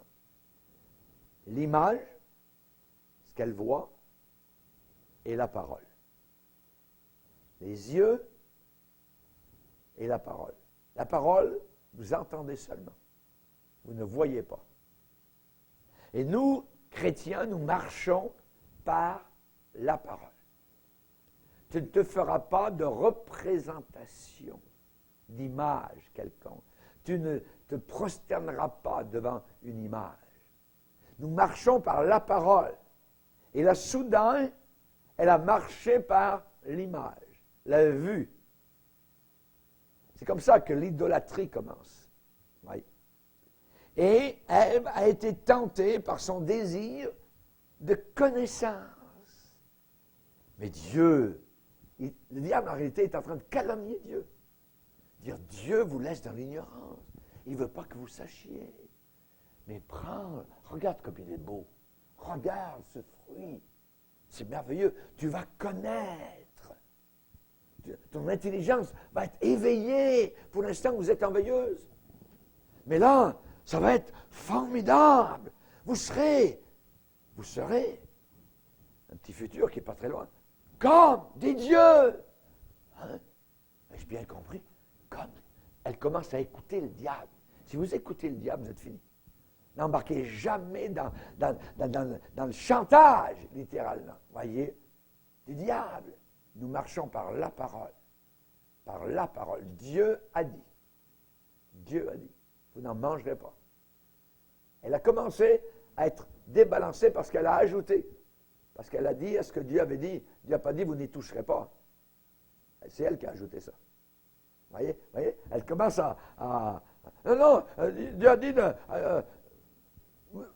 L'image, ce qu'elle voit, et la parole. Les yeux et la parole. La parole, vous entendez seulement. Vous ne voyez pas. Et nous, chrétiens, nous marchons par la parole. Tu ne te feras pas de représentation, d'image quelconque. Tu ne te prosterneras pas devant une image. Nous marchons par la parole. Et là, soudain, elle a marché par l'image, la vue. C'est comme ça que l'idolâtrie commence. Oui. Et Ève a été tentée par son désir de connaissance. Mais Dieu, le diable en réalité est en train de calomnier Dieu. Dire Dieu vous laisse dans l'ignorance. Il ne veut pas que vous sachiez. Mais prends, regarde comme il est beau. Regarde ce fruit. C'est merveilleux. Tu vas connaître. Ton intelligence va être éveillée. Pour l'instant, vous êtes en veilleuse. Mais là, ça va être formidable. Vous serez un petit futur qui n'est pas très loin, comme des dieux. Hein? Ai-je bien compris? Comme elle commence à écouter le diable. Si vous écoutez le diable, vous êtes fini. N'embarquez jamais dans le chantage, littéralement. Voyez, du diable. Nous marchons par la parole. Par la parole. Dieu a dit. Dieu a dit. Vous n'en mangerez pas. Elle a commencé à être débalancée parce qu'elle a ajouté. Parce qu'elle a dit à ce que Dieu avait dit. Dieu n'a pas dit, vous n'y toucherez pas. C'est elle qui a ajouté ça. Voyez? Elle commence à non, Dieu a dit,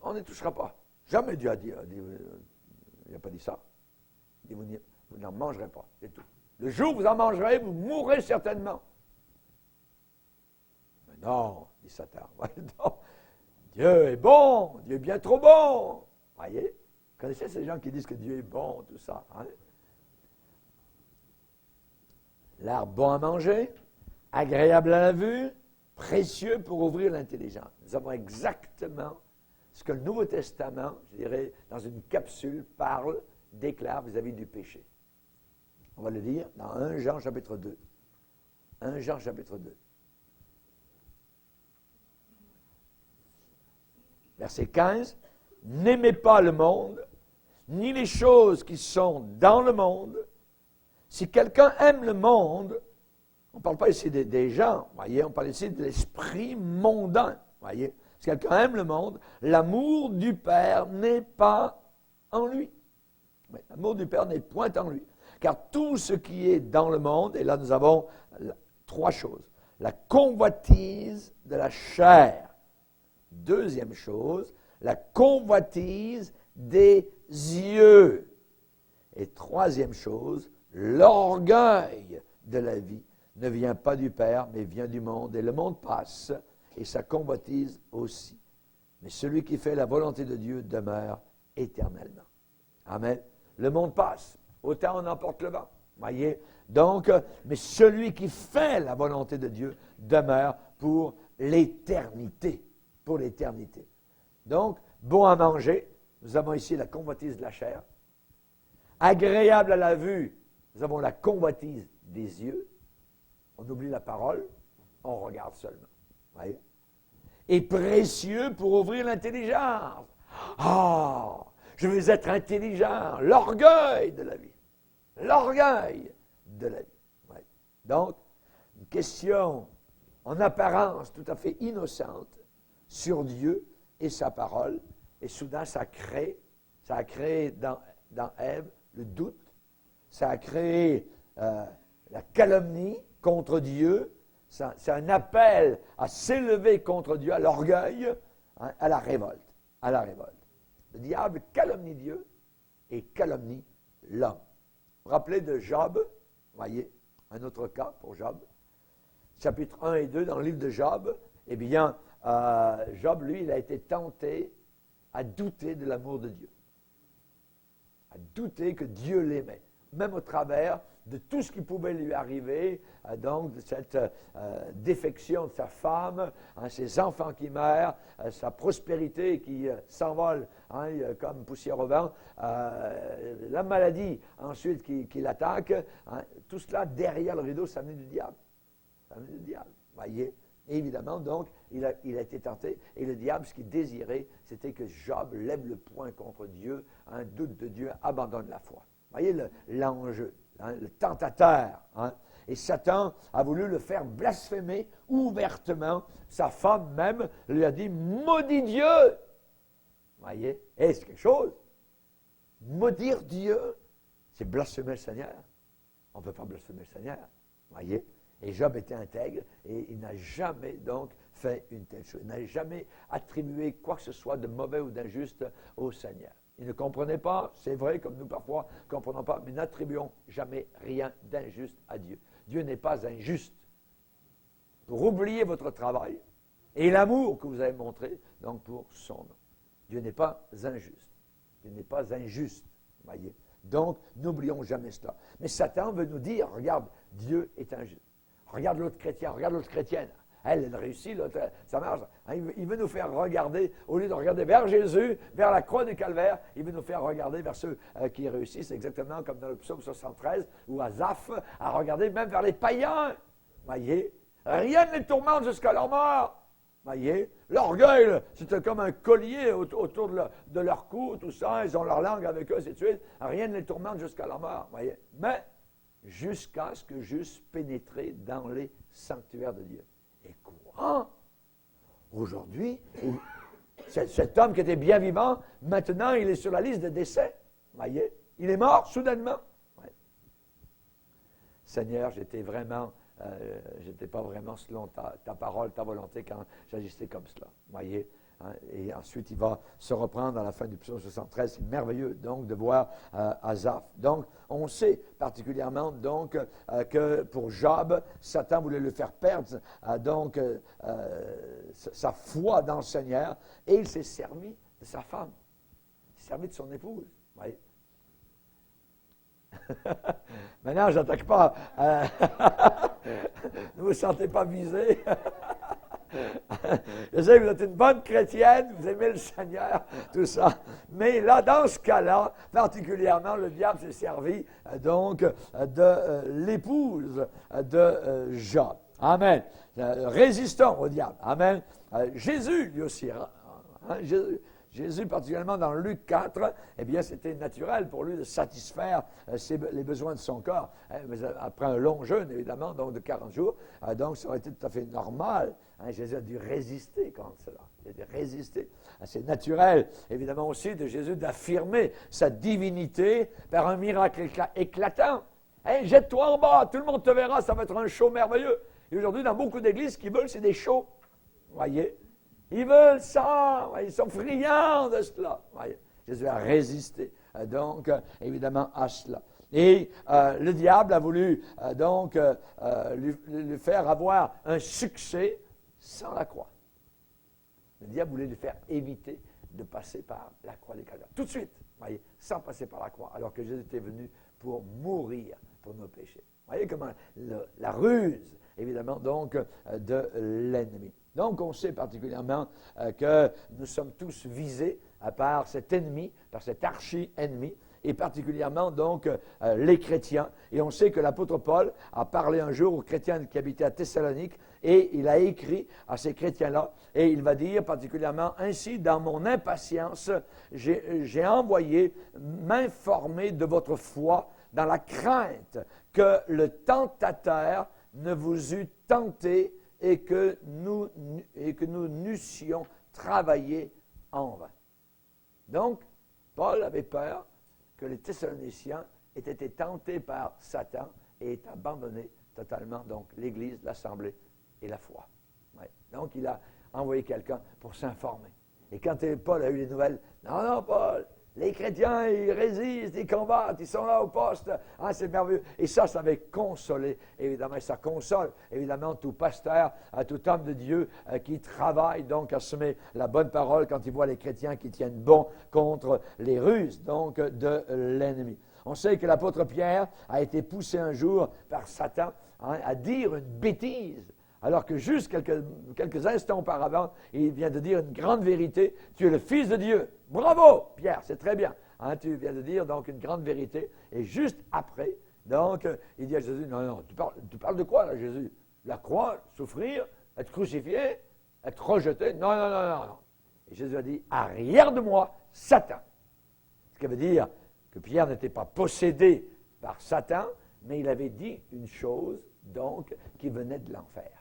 on n'y touchera pas. Jamais Dieu a dit, il n'a pas dit ça. Il dit, vous n'en mangerez pas, c'est tout. Le jour où vous en mangerez, vous mourrez certainement. Mais non, dit Satan. Non. Dieu est bon, Dieu est bien trop bon. Voyez? Vous connaissez ces gens qui disent que Dieu est bon, tout ça. Hein? L'arbre bon à manger, agréable à la vue, précieux pour ouvrir l'intelligence. Nous avons exactement ce que le Nouveau Testament, je dirais, dans une capsule, déclare vis-à-vis du péché. On va le lire dans 1 Jean chapitre 2. 1 Jean chapitre 2. Verset 15. N'aimez pas le monde, ni les choses qui sont dans le monde. Si quelqu'un aime le monde, on ne parle pas ici des gens, voyez, on parle ici de l'esprit mondain, voyez. Si quelqu'un aime le monde, l'amour du Père n'est pas en lui. Mais l'amour du Père n'est point en lui. Car tout ce qui est dans le monde, et là nous avons 3 choses. La convoitise de la chair. Deuxième chose, la convoitise des yeux. Et troisième chose, l'orgueil de la vie ne vient pas du Père, mais vient du monde. Et le monde passe, et sa convoitise aussi. Mais celui qui fait la volonté de Dieu demeure éternellement. Amen. Le monde passe. Autant on emporte le vent. Voyez? Donc, mais celui qui fait la volonté de Dieu demeure pour l'éternité. pour l'éternité. Donc, bon à manger, nous avons ici la convoitise de la chair. Agréable à la vue, nous avons la convoitise des yeux. On oublie la parole, on regarde seulement. Voyez? Et précieux pour ouvrir l'intelligence. Ah, je veux être intelligent, l'orgueil de la vie. L'orgueil de la vie. Ouais. Donc, une question en apparence tout à fait innocente sur Dieu et sa parole, et soudain ça a créé dans Ève le doute, ça a créé la calomnie contre Dieu, c'est un appel à s'élever contre Dieu, à l'orgueil, hein, à la révolte. Le diable calomnie Dieu et calomnie l'homme. Vous vous rappelez de Job, voyez, un autre cas pour Job, chapitre 1 et 2 dans le livre de Job, eh bien, Job, lui, il a été tenté à douter de l'amour de Dieu, à douter que Dieu l'aimait, même au travers de tout ce qui pouvait lui arriver, donc de cette défection de sa femme, hein, ses enfants qui meurent, sa prospérité qui s'envole hein, comme poussière au vent, la maladie ensuite qui l'attaque, hein, tout cela derrière le rideau, ça venait du diable. Ça venait du diable, voyez. Et évidemment, donc, il a été tenté, et le diable, ce qu'il désirait, c'était que Job lève le poing contre Dieu, hein, doute de Dieu, abandonne la foi. Voyez l'enjeu. Hein, le tentateur. Hein. Et Satan a voulu le faire blasphémer ouvertement. Sa femme même lui a dit « Maudit Dieu !» Voyez? Et c'est quelque chose. Maudire Dieu, c'est blasphémer le Seigneur. On ne peut pas blasphémer le Seigneur. Voyez? Et Job était intègre et il n'a jamais donc fait une telle chose. Il n'a jamais attribué quoi que ce soit de mauvais ou d'injuste au Seigneur. Il ne comprenait pas, c'est vrai, comme nous parfois ne comprenons pas, mais n'attribuons jamais rien d'injuste à Dieu. Dieu n'est pas injuste. Pour oublier votre travail et l'amour que vous avez montré, donc pour son nom. Dieu n'est pas injuste. Dieu n'est pas injuste, voyez. Donc, n'oublions jamais cela. Mais Satan veut nous dire, regarde, Dieu est injuste. Regarde l'autre chrétien, regarde l'autre chrétienne. Elle réussit, l'autre, ça marche. Il veut nous faire regarder, au lieu de regarder vers Jésus, vers la croix du calvaire, il veut nous faire regarder vers ceux qui réussissent, exactement comme dans le psaume 73, ou Asaph, à regarder même vers les païens. Voyez, rien ne les tourmente jusqu'à leur mort. Voyez, l'orgueil, c'était comme un collier autour de leur cou, tout ça, ils ont leur langue avec eux, ainsi de suite. Rien ne les tourmente jusqu'à leur mort. Voyez, mais jusqu'à ce que j'eusse pénétré dans les sanctuaires de Dieu. Et quoi? Aujourd'hui, cet homme qui était bien vivant, maintenant, il est sur la liste de décès. Voyez? Il est mort soudainement. Ouais. Seigneur, j'étais pas vraiment selon ta parole, ta volonté quand j'agissais comme cela. Voyez? Et ensuite, il va se reprendre à la fin du psaume 73. C'est merveilleux, donc, de voir Asaph. Donc, on sait particulièrement, donc, que pour Job, Satan voulait le faire perdre, sa foi dans le Seigneur, et il s'est servi de sa femme. Il s'est servi de son épouse. Voyez? Maintenant, je n'attaque pas. Ne vous sentez pas visé. Je sais que vous êtes une bonne chrétienne, vous aimez le Seigneur, tout ça. Mais là, dans ce cas-là, particulièrement, le diable s'est servi donc de l'épouse de Job. Amen. Résistons au diable. Amen. Jésus, lui aussi, Jésus, particulièrement dans Luc 4, eh bien, c'était naturel pour lui de satisfaire les besoins de son corps. Mais après un long jeûne, évidemment, donc de 40 jours, donc ça aurait été tout à fait normal. Jésus a dû résister contre cela. Il a dû résister. C'est naturel, évidemment aussi, de Jésus d'affirmer sa divinité par un miracle éclatant. Hey, jette-toi en bas, tout le monde te verra, ça va être un show merveilleux. Et aujourd'hui, dans beaucoup d'églises, ce qu'ils veulent, c'est des shows. Voyez? Ils veulent ça, ils sont friands de cela. Voyez, Jésus a résisté, donc, évidemment, à cela. Et le diable a voulu, lui faire avoir un succès sans la croix. Le diable voulait lui faire éviter de passer par la croix des calvaires. Tout de suite, voyez, sans passer par la croix, alors que Jésus était venu pour mourir pour nos péchés. Voyez comment la ruse, évidemment, donc, de l'ennemi. Donc, on sait particulièrement que nous sommes tous visés par cet ennemi, par cet archi-ennemi, et particulièrement donc les chrétiens. Et on sait que l'apôtre Paul a parlé un jour aux chrétiens qui habitaient à Thessalonique, et il a écrit à ces chrétiens-là, et il va dire particulièrement, « Ainsi, dans mon impatience, j'ai envoyé m'informer de votre foi dans la crainte que le tentateur ne vous eût tenté et que nous n'eussions travaillé en vain. » Donc, Paul avait peur que les Thessaloniciens aient été tentés par Satan et aient abandonné totalement donc l'Église, l'Assemblée et la foi. Ouais. Donc, il a envoyé quelqu'un pour s'informer. Et quand Paul a eu les nouvelles, « Non, Paul, les chrétiens, ils résistent, ils combattent, ils sont là au poste. Ah, c'est merveilleux. » Et ça avait consolé, évidemment, ça console, évidemment, tout pasteur, tout homme de Dieu qui travaille donc à semer la bonne parole quand il voit les chrétiens qui tiennent bon contre les ruses donc de l'ennemi. On sait que l'apôtre Pierre a été poussé un jour par Satan à dire une bêtise. Alors que juste quelques instants auparavant, il vient de dire une grande vérité. Tu es le Fils de Dieu. Bravo, Pierre, c'est très bien. Tu viens de dire donc une grande vérité. Et juste après, donc, il dit à Jésus, non, tu parles de quoi là, Jésus? La croix, souffrir, être crucifié, être rejeté? Non. Et Jésus a dit, arrière de moi, Satan. Ce qui veut dire que Pierre n'était pas possédé par Satan, mais il avait dit une chose, donc, qui venait de l'enfer.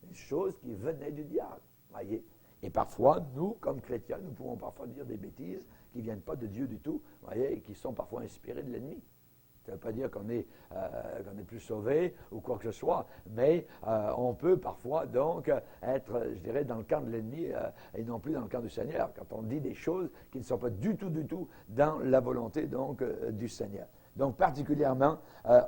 Une chose qui venait du diable, voyez. Et parfois, nous, comme chrétiens, nous pouvons parfois dire des bêtises qui ne viennent pas de Dieu du tout, voyez, et qui sont parfois inspirées de l'ennemi. Ça ne veut pas dire qu'on est plus sauvé ou quoi que ce soit, mais on peut parfois donc être, je dirais, dans le camp de l'ennemi et non plus dans le camp du Seigneur, quand on dit des choses qui ne sont pas du tout dans la volonté donc du Seigneur. Donc, particulièrement,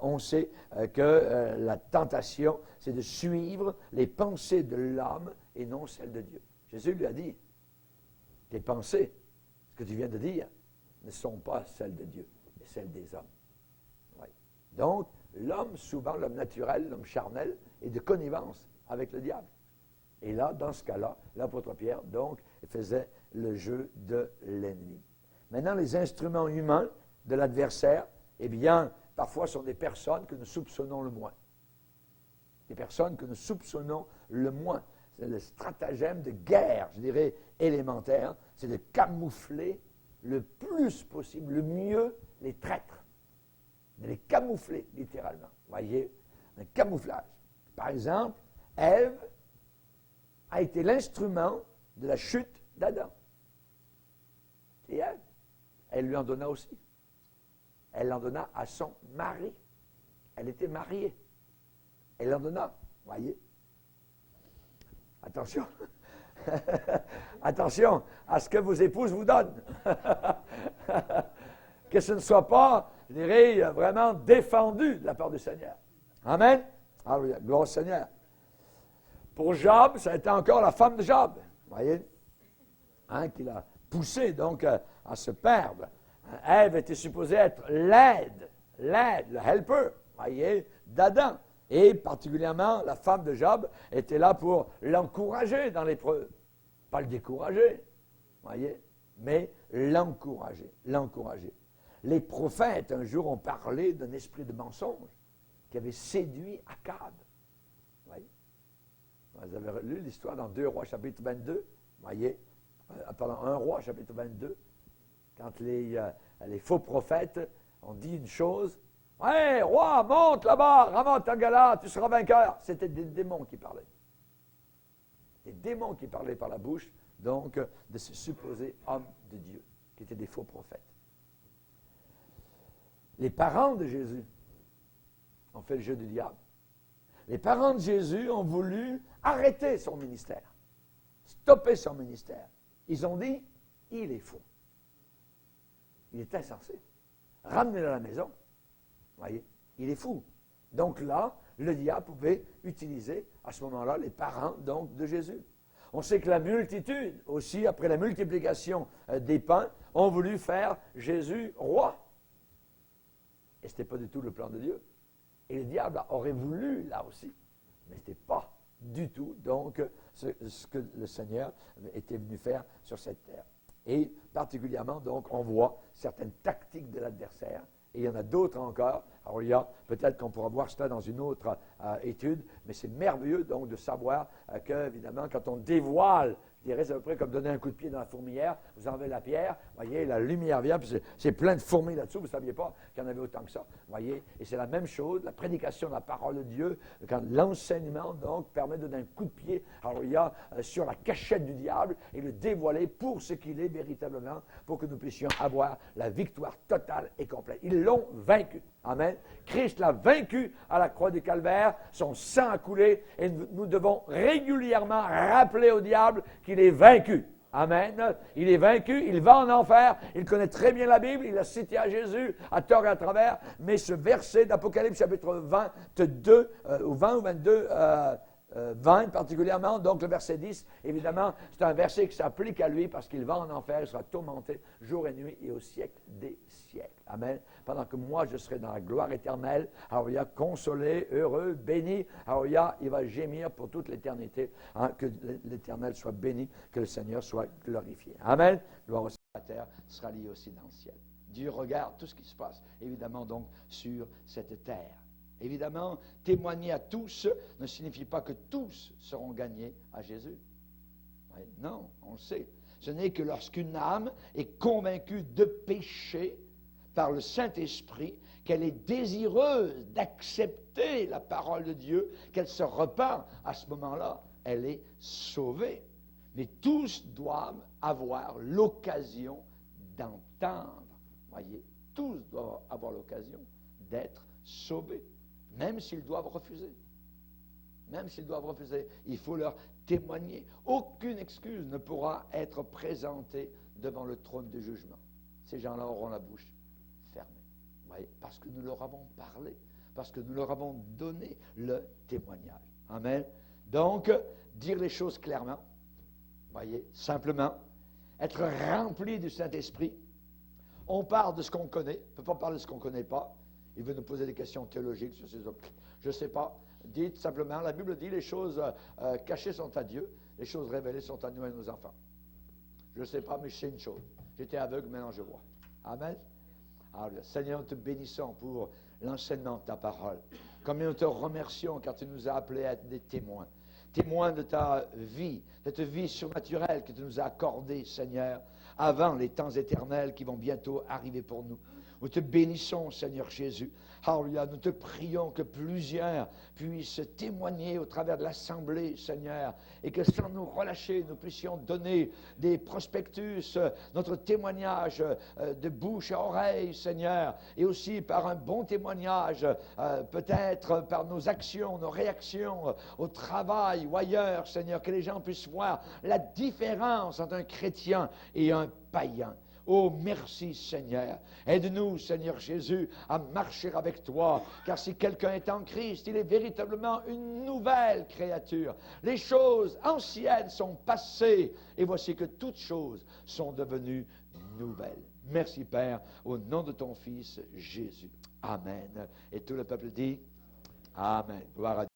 on sait que la tentation, c'est de suivre les pensées de l'homme et non celles de Dieu. Jésus lui a dit, tes pensées, ce que tu viens de dire, ne sont pas celles de Dieu, mais celles des hommes. Oui. Donc, l'homme, souvent, l'homme naturel, l'homme charnel, est de connivence avec le diable. Et là, dans ce cas-là, l'apôtre Pierre, donc, faisait le jeu de l'ennemi. Maintenant, les instruments humains de l'adversaire, eh bien, parfois, sont des personnes que nous soupçonnons le moins. Des personnes que nous soupçonnons le moins. C'est le stratagème de guerre, je dirais, élémentaire. C'est de camoufler le plus possible, le mieux, les traîtres. De les camoufler, littéralement. Vous voyez, un camouflage. Par exemple, Ève a été l'instrument de la chute d'Adam. Et elle lui en donna aussi. Elle l'en donna à son mari. Elle était mariée. Elle l'en donna, voyez. Attention. Attention à ce que vos épouses vous donnent. Que ce ne soit pas, je dirais, vraiment défendu de la part du Seigneur. Amen. Alléluia. Gloire au Seigneur. Pour Job, ça a été encore la femme de Job, voyez, qui l'a poussé donc à se perdre. Ève était supposée être l'aide, le helper, voyez, d'Adam. Et particulièrement, la femme de Job était là pour l'encourager dans l'épreuve. Pas le décourager, voyez, mais l'encourager. Les prophètes, un jour, ont parlé d'un esprit de mensonge qui avait séduit Akab. Voyez. Vous avez lu l'histoire dans 2 Rois, chapitre 22, voyez, pardon, 1 Roi, chapitre 22, quand les faux prophètes ont dit une chose, « Hé, roi, monte là-bas, ramasse ta gala, tu seras vainqueur. » C'était des démons qui parlaient. Des démons qui parlaient par la bouche, donc, de ces supposés hommes de Dieu, qui étaient des faux prophètes. Les parents de Jésus ont fait le jeu du diable. Les parents de Jésus ont voulu arrêter son ministère, stopper son ministère. Ils ont dit, il est faux. Il est insensé. Ramenez-le à la maison. Voyez, il est fou. Donc là, le diable pouvait utiliser à ce moment-là les parents donc de Jésus. On sait que la multitude, aussi après la multiplication des pains, ont voulu faire Jésus roi. Et ce n'était pas du tout le plan de Dieu. Et le diable aurait voulu là aussi, mais ce n'était pas du tout, donc, ce que le Seigneur était venu faire sur cette terre. Et particulièrement, donc, on voit certaines tactiques de l'adversaire. Et il y en a d'autres encore. Alors, il y a, peut-être qu'on pourra voir cela dans une autre étude, mais c'est merveilleux, donc, de savoir que, évidemment, quand on dévoile, je dirais, c'est à peu près comme donner un coup de pied dans la fourmilière, vous enlevez la pierre, voyez, la lumière vient, puis c'est plein de fourmis là-dessous, vous ne saviez pas qu'il y en avait autant que ça, voyez, et c'est la même chose, la prédication de la parole de Dieu, quand l'enseignement, donc, permet de donner un coup de pied, alors il y a sur la cachette du diable, et le dévoiler pour ce qu'il est véritablement, pour que nous puissions avoir la victoire totale et complète. Ils l'ont vaincu. Amen. Christ l'a vaincu à la croix du Calvaire, son sang a coulé, et nous devons régulièrement rappeler au diable qu'il est vaincu. Amen. Il est vaincu, il va en enfer, il connaît très bien la Bible, il a cité à Jésus à tort et à travers, mais ce verset d'Apocalypse chapitre 22, ou 20 ou 22, 20 particulièrement, donc le verset 10, évidemment, c'est un verset qui s'applique à lui parce qu'il va en enfer, il sera tourmenté jour et nuit et au siècle des siècles. Amen. Pendant que moi, je serai dans la gloire éternelle, alors il y a consolé, heureux, béni, alors il va gémir pour toute l'éternité, hein, que l'éternel soit béni, que le Seigneur soit glorifié. Amen. Gloire au Seigneur, la terre sera liée aussi dans le ciel. Dieu regarde tout ce qui se passe, évidemment donc, sur cette terre. Évidemment, témoigner à tous ne signifie pas que tous seront gagnés à Jésus. Oui, non, on le sait. Ce n'est que lorsqu'une âme est convaincue de péché par le Saint-Esprit, qu'elle est désireuse d'accepter la parole de Dieu, qu'elle se repent, à ce moment-là, elle est sauvée. Mais tous doivent avoir l'occasion d'entendre. Voyez, tous doivent avoir l'occasion d'être sauvés. Même s'ils doivent refuser. Même s'ils doivent refuser, il faut leur témoigner. Aucune excuse ne pourra être présentée devant le trône du jugement. Ces gens-là auront la bouche fermée. Voyez, parce que nous leur avons parlé, parce que nous leur avons donné le témoignage. Amen. Donc, dire les choses clairement, voyez, simplement, être rempli du Saint-Esprit. On parle de ce qu'on connaît, on ne peut pas parler de ce qu'on ne connaît pas. Il veut nous poser des questions théologiques sur ces hommes. Je ne sais pas. Dites simplement, la Bible dit, les choses cachées sont à Dieu, les choses révélées sont à nous et à nos enfants. Je ne sais pas, mais je sais une chose. J'étais aveugle, maintenant je vois. Amen. Alors, Seigneur, nous te bénissons pour l'enseignement de ta parole. Comme nous te remercions car tu nous as appelés à être des témoins. Témoins de ta vie, cette vie surnaturelle que tu nous as accordée, Seigneur, avant les temps éternels qui vont bientôt arriver pour nous. Nous te bénissons, Seigneur Jésus. Alléluia, nous te prions que plusieurs puissent témoigner au travers de l'Assemblée, Seigneur, et que sans nous relâcher, nous puissions donner des prospectus, notre témoignage de bouche à oreille, Seigneur, et aussi par un bon témoignage, peut-être par nos actions, nos réactions au travail ou ailleurs, Seigneur, que les gens puissent voir la différence entre un chrétien et un païen. Oh, merci Seigneur. Aide-nous, Seigneur Jésus, à marcher avec toi, car si quelqu'un est en Christ, il est véritablement une nouvelle créature. Les choses anciennes sont passées, et voici que toutes choses sont devenues nouvelles. Merci Père, au nom de ton Fils Jésus. Amen. Et tout le peuple dit Amen. Gloire à Dieu.